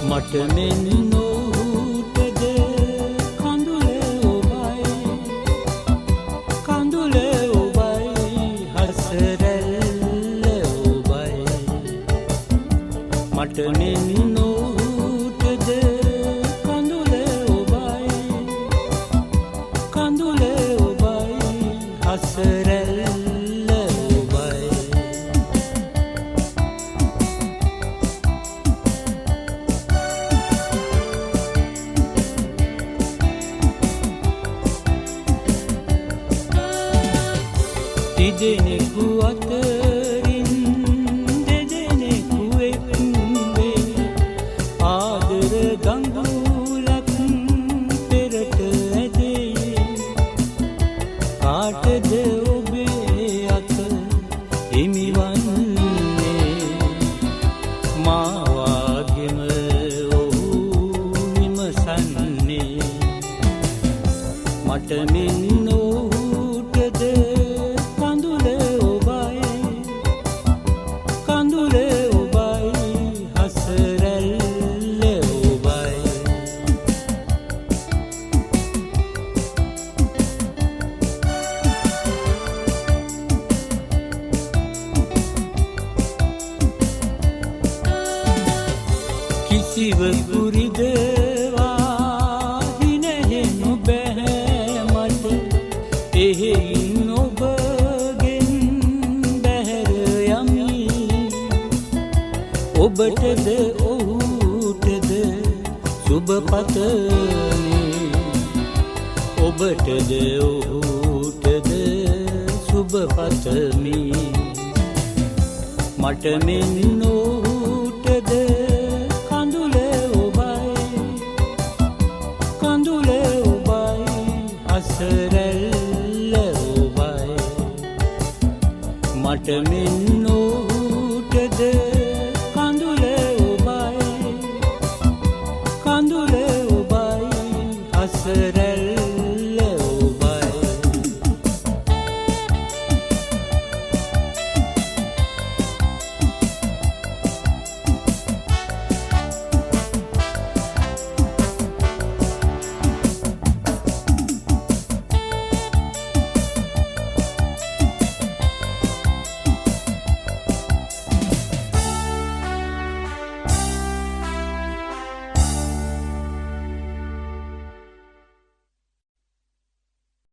මට මෙන් නොහුටද කඳුලේ ඔබයි කඳුලේ ඔබයි හසරැල්ල ඔබයි මට මෙන් නොහුටද කඳුලේ ඔබයි කඳුලේ ඔබයි හසරැල්ල දෙදෙනෙකු අතරින් දෙදෙනෙකු එක්වේ ආදර ගඟුලක් පෙරට ඇදේ කාටද ඔබේ අත හිමිවන්නේ මාවාගෙම ඔහු විමසන්නේ මට මෙන් නොහුටද කිසිවකු රිදවා හිනෙහෙනු බැහැ මට එහෙයින් ඔබගෙන් බැහැර යමි ඔබටද ඔහුටද සුබ පතමි ඔබටද ඔහුටද සුබ පතමි මට මෙන් නොහුටද හසරැල්ල ඔබයි මට මෙන්